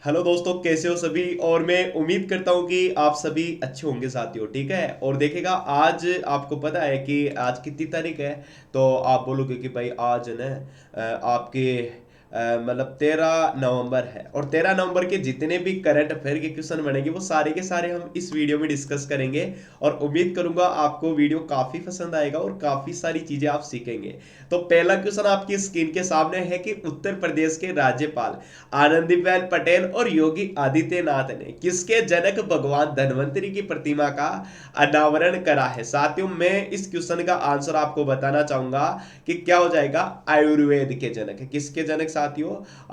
Hello दोस्तों, कैसे हो सभी। और मैं उम्मीद करता हूँ कि आप सभी अच्छे होंगे साथियों। ठीक है, और देखेगा आज आपको पता है कि आज कितनी तारीख है। तो आप बोलोगे कि भाई आज ना आपके मतलब 13 नवंबर है, और 13 नवंबर के जितने भी करंट अफेयर के क्वेश्चन बनेंगे वो सारे के सारे हम इस वीडियो में डिस्कस करेंगे। और उम्मीद करूंगा आपको वीडियो काफी पसंद आएगा और काफी सारी चीजें आप सीखेंगे। तो पहला क्वेश्चन आपकी स्क्रीन के सामने है कि उत्तर प्रदेश के राज्यपाल आनंदीबेन पटेल और योगी आदित्यनाथ ने किसके जनक भगवान धन्वंतरी की प्रतिमा का अनावरण करा है। साथियों, मैं इस क्वेश्चन का आंसर आपको बताना चाहूंगा कि क्या हो जाएगा। आयुर्वेद के जनक। किसके जनक साथियों?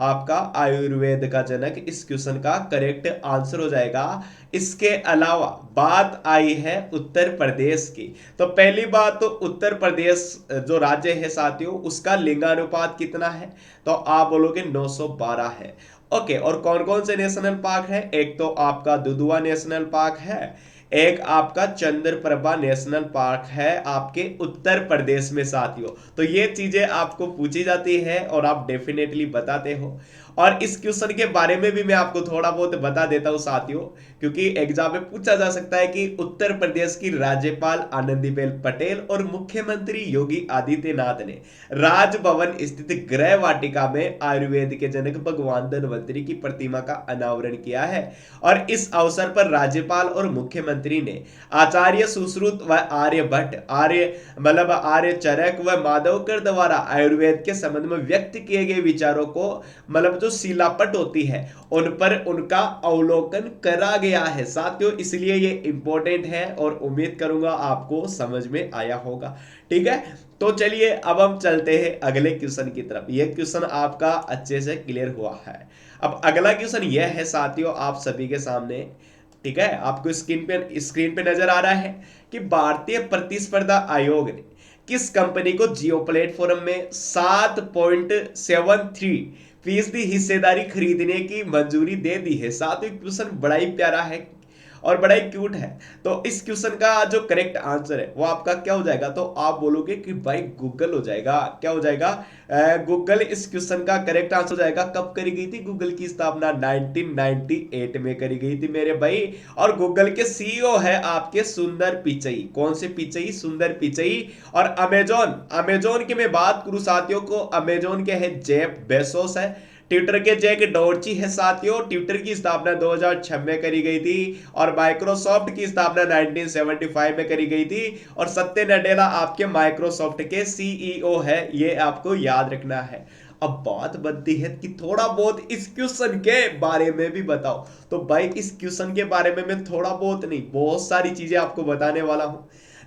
आपका आयुर्वेद का जनक इस क्वेश्चन का करेक्ट आंसर हो जाएगा। इसके अलावा बात आई है उत्तर प्रदेश की। तो पहली बात तो उत्तर प्रदेश जो राज्य है साथियों, उसका लिंगानुपात कितना है? तो आप बोलोगे 912 है। ओके, और कौन कौन से नेशनल पार्क है? एक तो आपका दुधुआ नेशनल पार्क है, एक आपका चंद्रप्रभा नेशनल पार्क है आपके उत्तर प्रदेश में साथियों। तो ये चीजें आपको पूछी जाती है और आप डेफिनेटली बताते हो। और इस क्वेश्चन के बारे में भी मैं आपको थोड़ा बहुत बता देता हूं साथियों, क्योंकि एग्जाम में पूछा जा सकता है कि उत्तर प्रदेश की राज्यपाल आनंदीबेन पटेल और मुख्यमंत्री योगी आदित्यनाथ ने राजभवन स्थित गृह वाटिका में आयुर्वेद के जनक भगवान धन्वंतरी की प्रतिमा का अनावरण किया है। और इस अवसर पर राज्यपाल और मुख्यमंत्री ने आचार्य सुश्रुत व आर्यभट्ट आर्य मतलब आर्य चरक व माधवकर द्वारा आयुर्वेद के संबंध में व्यक्त किए गए विचारों को मतलब जो शिलापट होती है उन पर उनका अवलोकन करा गया है साथियों। इसलिए ये इंपॉर्टेंट है और उम्मीद करूंगा आपको समझ में आया होगा। ठीक है, तो चलिए अब हम चलते हैं अगले क्वेश्चन की तरफ। यह क्वेश्चन आपका अच्छे से क्लियर हुआ है। अब अगला क्वेश्चन यह है साथियों आप सभी के सामने। ठीक है, आपको स्क्रीन पे नजर आ रहा है कि भारतीय प्रतिस्पर्धा आयोग ने किस कंपनी को जियो प्लेटफॉर्म में 7.73% हिस्सेदारी खरीदने की मंजूरी दे दी है। साथियों, क्वेश्चन बड़ा ही प्यारा है और बड़ा ही क्यूट है। तो इस क्वेश्चन का जो करेक्ट आंसर है वो आपका क्या हो जाएगा? तो आप बोलोगे कि भाई गूगल हो जाएगा। क्या हो जाएगा? गूगल इस क्वेश्चन का करेक्ट आंसर हो जाएगा। कब करी गई थी गूगल की स्थापना? 1998 में करी गई थी मेरे भाई। और गूगल के सीईओ है आपके सुंदर पिचई। कौन से पिचई? सुंदर पिचई। और अमेजोन अमेजोन की मैं बात करूं साथियों, को अमेजोन के है जेफ बेसोस है। ट्विटर के जैक डॉर्ची है साथियों। ट्विटर की स्थापना 2006 में करी गई थी। और माइक्रोसॉफ्ट की स्थापना 1975 में करी गई थी। और सत्य नडेला आपके माइक्रोसॉफ्ट के सीईओ है, ये आपको याद रखना है। अब बात बनती है कि थोड़ा बहुत इस क्वेश्चन के बारे में भी बताओ। तो भाई इस क्वेश्चन के बारे में मैं थोड़ा बहुत नहीं, बहुत सारी चीजें आपको बताने वाला हूं।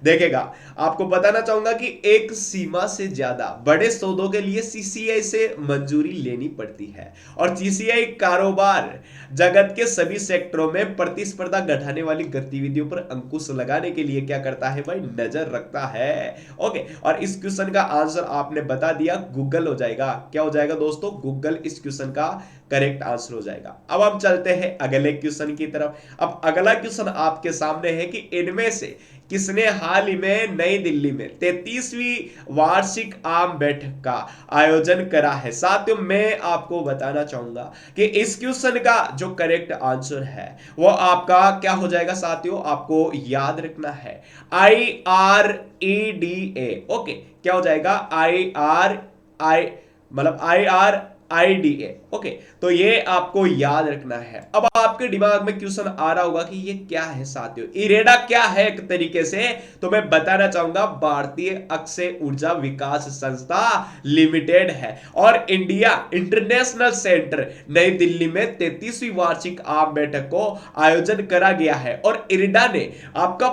देखेगा, आपको बताना चाहूंगा कि एक सीमा से ज्यादा बड़े सौदों के लिए सीसीआई से मंजूरी लेनी पड़ती है। और सीसीआई कारोबार जगत के सभी सेक्टरों में प्रतिस्पर्धा घटाने वाली गतिविधियों पर अंकुश लगाने के लिए क्या करता है भाई? नजर रखता है। ओके, और इस क्वेश्चन का आंसर आपने बता दिया, गूगल हो जाएगा। क्या हो जाएगा दोस्तों? गूगल इस क्वेश्चन का करेक्ट आंसर हो जाएगा। अब हम चलते हैं अगले क्वेश्चन की तरफ। अब अगला क्वेश्चन आपके सामने है कि इनमें से किसने हाल ही में नई दिल्ली में 33वीं वार्षिक आम बैठक का आयोजन करा है। साथियों, मैं आपको बताना चाहूंगा कि इस क्वेश्चन का जो करेक्ट आंसर है वो आपका क्या हो जाएगा साथियों? आपको याद रखना है IREDA। ओके, क्या हो जाएगा? आई मतलब IRIDA। ओके, तो ये आपको याद रखना है। अब आपके दिमाग में क्वेश्चन आ रहा होगा कि ये क्या है साथियों? इरेडा क्या है एक तरीके से? तो मैं बताना चाहूंगा, भारतीय अक्षय ऊर्जा विकास संस्था लिमिटेड है। और इंडिया इंटरनेशनल सेंटर नई दिल्ली में 33वीं वार्षिक आम बैठक को आयोजन करा गया है। और इरेडा ने आपका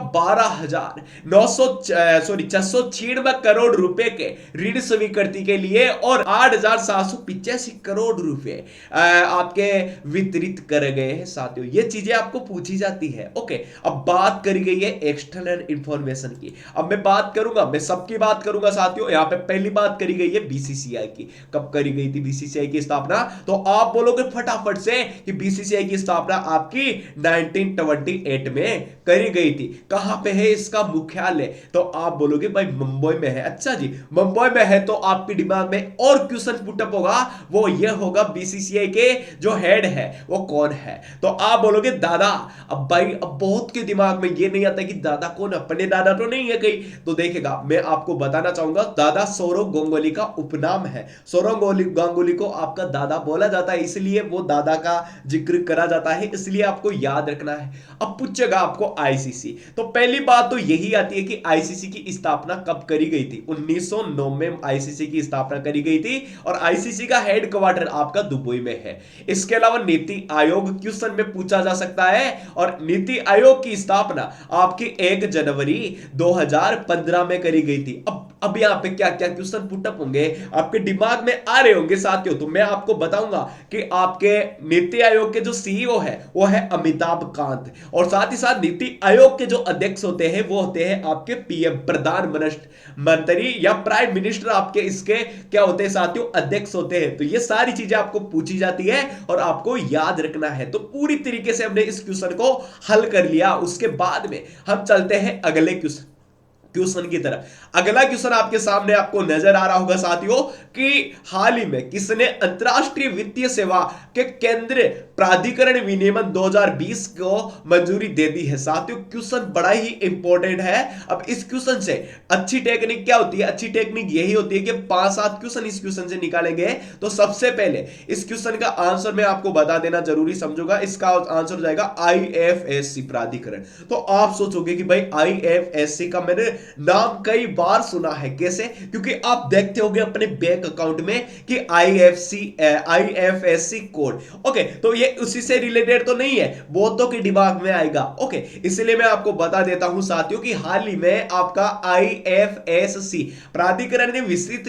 696 करोड़ रुपए के ऋण स्वीकृति के लिए और 8,785 करोड़ रुपए आपके वितरित कर गए हैं साथियों। ये चीजें आपको पूछी जाती है। ओके, अब बात करी गई है एक्सटर्नल इंफॉर्मेशन की। अब मैं बात करूंगा, मैं सबकी बात करूंगा साथियों। यहां पे पहली बात करी गई है बीसीसीआई की। कब करी गई थी बीसीसीआई की स्थापना? तो आप बोलोगे फटाफट से कि बीसीसीआई की स्थापना आपकी 1928 में करी गई थी। कहां पे है इसका मुख्यालय? तो आप बोलोगे भाई मुंबई में है। अच्छा जी, मुंबई में है तो आपके दिमाग में और क्वेश्चन पुटअप होगा, वो ये होगा बीसीसीआई के जो हेड है वो कौन है? तो आप बोलोगे दादा। अब भाई अब बहुत के दिमाग में ये नहीं आता कि दादा कौन, अपने दादा तो नहीं है कहीं। तो देखेगा मैं आपको बताना चाहूंगा, दादा सौरव गांगुली का उपनाम है। सौरव गांगुली को आपका दादा बोला जाता है, इसलिए वो दादा का जिक्र करा जाता है, इसलिए आपको याद रखना है। अब पूछेगा आपको आईसीसी, तो पहली बात तो यही आती है कि आईसीसी की स्थापना कब करी गई थी? 1909 में आईसीसी की स्थापना करी गई थी और आईसीसी का हेडक्वार्टर आपका दुबई में है। इसके अलावा नीति आयोग क्वेश्चन में पूछा जा सकता है, और नीति आयोग की स्थापना आपकी 1 जनवरी 2015 में करी गई थी। अब यहां पे क्या क्या क्वेश्चन पुटअप होंगे आपके दिमाग में आ रहे होंगे साथियों, तो मैं आपको बताऊंगा कि आपके नीति आयोग के जो सीईओ है वो है अमिताभ कांत, और साथ ही साथ नीति आयोग के जो अध्यक्ष होते हैं वो होते हैं आपके पीएम, प्रधानमंत्री या प्राइम मिनिस्टर, आपके इसके क्या होते हैं साथियों? अध्यक्ष होते हैं। तो ये सारी चीजें आपको पूछी जाती है और आपको याद रखना है। तो पूरी तरीके से हमने इस क्वेश्चन को हल कर लिया। उसके बाद में हम चलते हैं अगले क्वेश्चन की तरफ। अगला क्वेश्चन आपके सामने आपको नजर आ रहा होगा साथियों कि हाल ही में किसने अंतरराष्ट्रीय वित्तीय सेवा के केंद्र प्राधिकरण विनियमन 2020 को मंजूरी दे दी है? साथियों क्वेश्चन बड़ा ही इंपॉर्टेंट है। अब इस क्वेश्चन से अच्छी टेक्निक क्या होती है? अच्छी टेक्निक यही होती है कि 5-7 क्वेश्चन इस क्वेश्चन से निकालेंगे। तो सबसे पहले इस क्वेश्चन का आंसर मैं आपको बता देना जरूरी समझूंगा। इसका आंसर हो जाएगा आईएफएससी प्राधिकरण। तो आप सोचोगे कि भाई आईएफएससी का मैंने नाम कई बार सुना है, कैसे? क्योंकि आप देखते होंगे अपने बैंक अकाउंट में कि आईएफएससी कोड। ओके, तो ये उसी से रिलेटेड तो नहीं है, बहुतों के दिमाग में आएगा। ओके, इसलिए मैं आपको बता देता हूं साथियों कि हाल ही में आपका आईएफएससी प्राधिकरण ने विस्तृत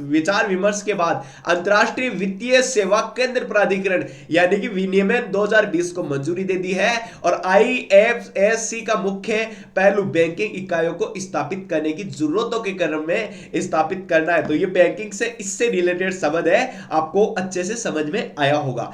विचार विमर्श के बाद अंतरराष्ट्रीय वित्तीय सेवा केंद्र प्राधिकरण यानी कि विनियमन 2020 को मंजूरी दे दी है। और आईएफएससी का मुख्य पहलू बैंकिंग इकाइयों को स्थापित करने की जरूरतों के क्रम में स्थापित करना है। तो ये बैंकिंग से इससे रिलेटेड शब्द है, आपको अच्छे से समझ में आया होगा।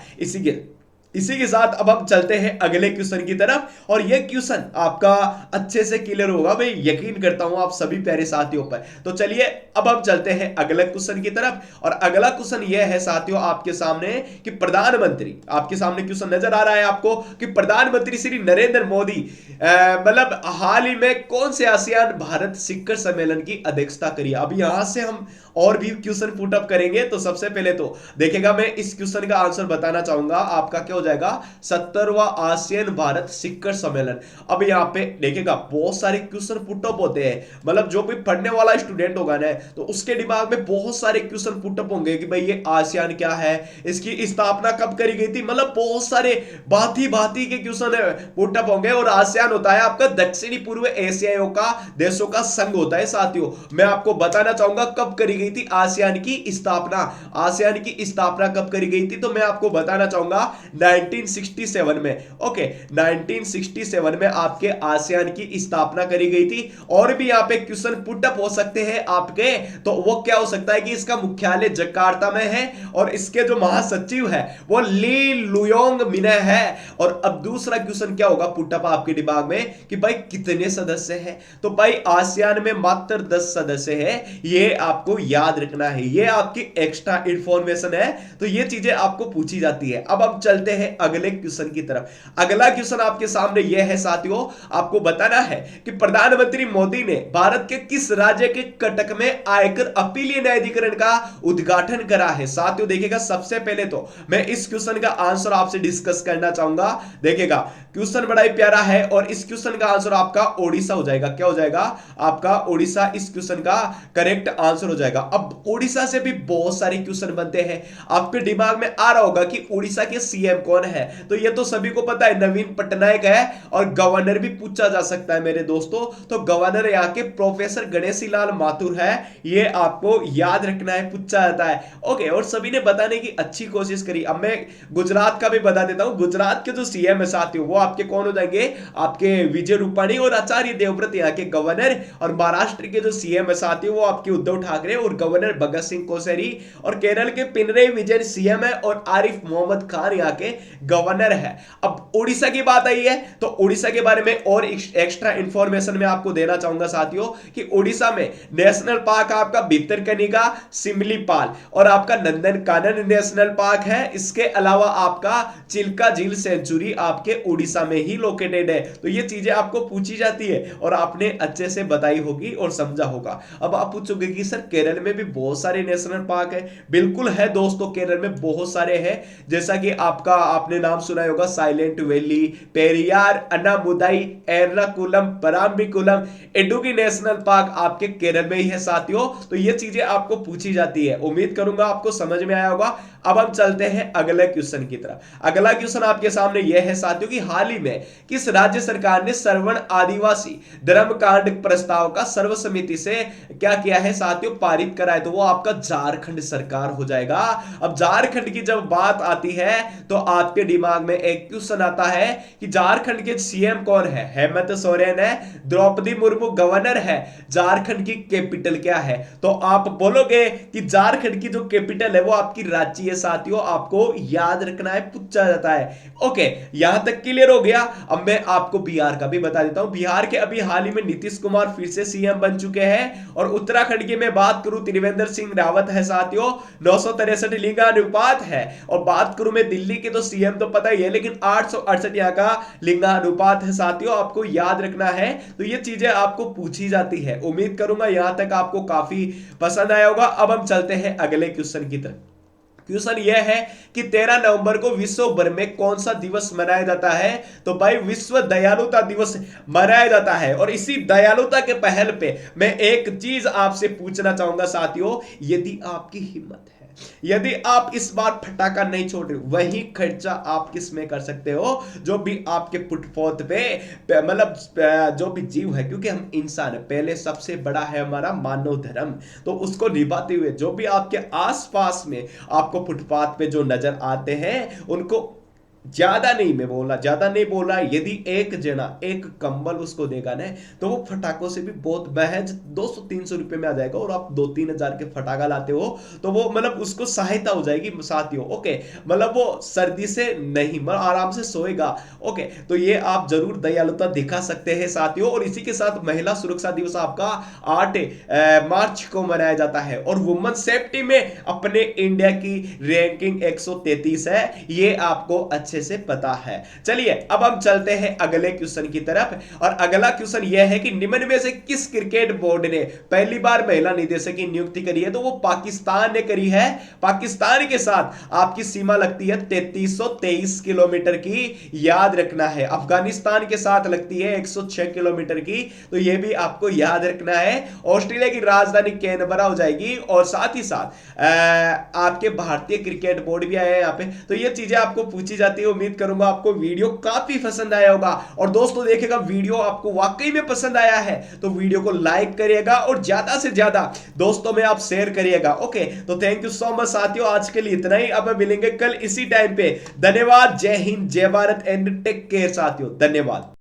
इसी के साथ अब हम चलते हैं अगले क्वेश्चन की तरफ, और यह क्वेश्चन आपका अच्छे से क्लियर होगा, मैं यकीन करता हूं आप सभी प्यारे साथियों पर। तो चलिए अब हम चलते हैं अगले क्वेश्चन की तरफ, और अगला क्वेश्चन यह है साथियों आपके सामने कि प्रधानमंत्री, आपके सामने क्वेश्चन नजर आ रहा है आपको कि प्रधानमंत्री श्री नरेंद्र मोदी मतलब हाल ही में कौन से आसियान भारत शिखर सम्मेलन की अध्यक्षता करी? अब यहां से हम और भी क्वेश्चन पुट अप करेंगे। तो सबसे पहले तो देखेगा मैं इस क्वेश्चन का आंसर बताना चाहूंगा, आपका क्या हो जाएगा? 70वां आसियान भारत शिखर सम्मेलन। अब यहां पे देखेगा बहुत सारे क्वेश्चन पुट अप होते हैं, मतलब जो भी पढ़ने वाला स्टूडेंट होगा ना तो उसके दिमाग में बहुत सारे क्वेश्चन पुट अप होंगे कि भाई ये आसियान क्या है, इसकी स्थापना कब करी गई थी, मतलब बहुत सारे भांति के क्वेश्चन पुट अप होंगे। और आसियान होता है आपका दक्षिणी पूर्व एशियाई का देशों का संघ होता है साथियों। मैं आपको बताना चाहूंगा कब करी गई थी आसियान की स्थापना। आसियान की स्थापना कब करी गई थी? तो मैं आपको बताना चाहूंगा 1967 में। ओके, 1967 में आपके आसियान की स्थापना करी गई थी। और भी यहां पे क्वेश्चन पुट अप हो सकते हैं आपके, तो वो क्या हो सकता है कि इसका मुख्यालय जकार्ता में है और इसके जो महासचिव है वो ली लुयोंग मिने है। और अब दूसरा क्वेश्चन क्या होगा पुट अप आपके दिमाग में कि भाई कितने सदस्य हैं? तो भाई आसियान में मात्र 10 सदस्य है, ये आपको याद रखना है, ये आपकी एक्स्ट्रा इंफॉर्मेशन है। तो ये चीजें आपको पूछी जाती है। अब हम चलते हैं अगले क्वेश्चन की तरफ। अगला क्वेश्चन आपके सामने यह है साथियों, आपको बताना है कि प्रधानमंत्री मोदी ने भारत के किस राज्य के कटक में आयकर अपीलीय न्यायाधिकरण का उद्घाटन करा है? साथियों देखिएगा, सबसे पहले तो मैं इस क्वेश्चन का आंसर आपसे डिस्कस करना चाहूंगा। देखिएगा क्वेश्चन बड़ा ही प्यारा है और इस क्वेश्चन का आंसर आपका ओडिशा हो जाएगा। क्या हो जाएगा? आपका ओडिशा इस क्वेश्चन का करेक्ट आंसर हो जाएगा। अब ओडिशा से भी बहुत सारे क्वेश्चन बनते हैं, आपके दिमाग में आ रहा होगा कि ओडिशा के सीएम कौन है? तो ये तो सभी को पता है, नवीन पटनायक है। और गवर्नर भी पूछा जा सकता है मेरे दोस्तों, तो गवर्नर यहाँ के प्रोफेसर गणेशी लाल माथुर है, ये आपको याद रखना है, पूछा जाता है। ओके, और सभी ने बताने की अच्छी कोशिश करी। अब मैं गुजरात का भी बता देता हूं। गुजरात के जो सीएम है साथियों वो आपके कौन हो जाएंगे? आपके विजय रूपाणी और आचार्य देवव्रत यहाँ के गवर्नर। और महाराष्ट्र के जो सीएम है साथियों वो आपके उद्धव ठाकरे और मणिपुर गवर्नर भगत सिंह कोश्यारी और केरल के पिनरई विजयन सीएम है और आरिफ मोहम्मद खान यहाँ के गवर्नर है। अब उड़ीसा की बात आई है तो उड़ीसा के बारे में और एक्स्ट्रा इंफॉर्मेशन मैं आपको देना चाहूंगा साथियों कि उड़ीसा में नेशनल पार्क आपका भितरकनिका, सिमलीपाल और आपका नंदनकानन नेशनल पार्क है। इसके अलावा आपका चिल्का झील सेंचुरी आपके उड़ीसा में ही लोकेटेड है। तो ये चीजें आपको पूछी जाती है और आपने अच्छे से बताई होगी और समझा होगा। अब आप पूछोगे कि सर केरल में भी बहुत सारे नेशनल पार्क है। बिल्कुल है दोस्तों, केरल में बहुत सारे हैं। जैसा कि आपका आपने नाम सुना होगा Silent Valley, Periyar, Anamudi, Ernakulam, Parambikulam, Idukki national park आपके केरल में ही है साथियों। तो ये चीजें आपको पूछी जाती है। उम्मीद करूंगा आपको समझ में आया होगा। अब हम चलते हैं अगले क्वेश्चन की तरफ। अगला क्वेश्चन आपके सामने यह है साथियों कि हाल ही में किस राज्य सरकार ने श्रवण आदिवासी धर्म कांड प्रस्ताव का सर्वसम्मति से क्या किया है साथियों, पारित करा है। तो वो आपका झारखंड सरकार हो जाएगा। अब झारखंड की जब बात आती है तो आपके दिमाग में एक क्वेश्चन आता है कि झारखंड के सीएम कौन है। हेमंत सोरेन है, द्रौपदी मुर्मू गवर्नर है। झारखंड की कैपिटल क्या है? तो आप बोलोगे कि झारखंड की जो कैपिटल है वो आपकी रांची है साथियों। आपको याद रखना है, पूछा जाता है। ओके, यहां तक क्लियर हो गया। अब मैं आपको बिहार का भी बता देता हूं। बिहार के अभी हाल ही में नीतीश कुमार फिर से सीएम बन चुके हैं। और उत्तराखंड की मैं बात करूं, त्रिवेंद्र सिंह रावत है साथियों, 963 लिंगानुपात है। और बात करूं मैं दिल्ली के तो सीएम तो पता ही है, लेकिन 868 यहां का लिंगानुपात है साथियों। आपको याद रखना है। तो ये चीजें आपको पूछी जाती है। उम्मीद करूंगा यहां तक आपको काफी पसंद आया होगा। अब हम चलते हैं अगले क्वेश्चन की तरफ। क्वेश्चन यह है कि 13 नवंबर को विश्व भर में कौन सा दिवस मनाया जाता है? तो भाई विश्व दयालुता दिवस मनाया जाता है। और इसी दयालुता के पहल पे मैं एक चीज आपसे पूछना चाहूंगा साथियों, यदि आपकी हिम्मत है, यदि आप इस बार फटाका नहीं छोड़ रहे, वही खर्चा आप किस में कर सकते हो? जो भी आपके फुटपाथ पे मतलब जो भी जीव है, क्योंकि हम इंसान है, पहले सबसे बड़ा है हमारा मानव धर्म। तो उसको निभाते हुए जो भी आपके आसपास में आपको फुटपाथ पे जो नजर आते हैं उनको ज्यादा नहीं, मैं बोला ज्यादा नहीं बोल रहा, यदि एक जना एक कंबल उसको देगा ना तो वो फटाकों से भी बहुत महज 200-300 रुपए में आ जाएगा। और आप 2-3 हजार के फटाका लाते हो तो वो मतलब उसको सहायता हो जाएगी साथियों। ओके, मतलब वो सर्दी से नहीं, मतलब आराम से सोएगा। ओके, तो ये आप जरूर दयालुता दिखा सकते हैं साथियों। और इसी के साथ महिला सुरक्षा दिवस आपका 8 मार्च को मनाया जाता है। और वुमेन सेफ्टी में अपने इंडिया की रैंकिंग 133 है, ये आपको अच्छे से पता है। चलिए अब हम चलते हैं अगले क्वेश्चन की तरफ। और अगला क्वेश्चन यह है कि निम्न में से किस क्रिकेट बोर्ड ने पहली बार महिला निदेशक की नियुक्ति करी है? तो वो पाकिस्तान ने करी है। पाकिस्तान के साथ आपकी सीमा लगती है 3323 किलोमीटर की, याद रखना है। अफगानिस्तान के साथ लगती है 106 किलोमीटर की, तो यह भी आपको याद रखना है। ऑस्ट्रेलिया की राजधानी कैनबरा हो जाएगी। और साथ ही साथ आपके भारतीय क्रिकेट बोर्ड भी आया है यहाँ पे। तो ये चीजें आपको पूछी जाती है। उम्मीद करूंगा आपको वीडियो काफी पसंद आया होगा। और दोस्तों देखिएगा, वीडियो आपको वाकई में पसंद आया है तो वीडियो को लाइक करिएगा और ज्यादा से ज्यादा दोस्तों में आप शेयर करिएगा। ओके, तो थैंक यू सो मच साथियों, आज के लिए इतना ही। अब मिलेंगे कल इसी टाइम पे। धन्यवाद, जय हिंद, जय भारत एंड टेक केयर साथियों, धन्यवाद।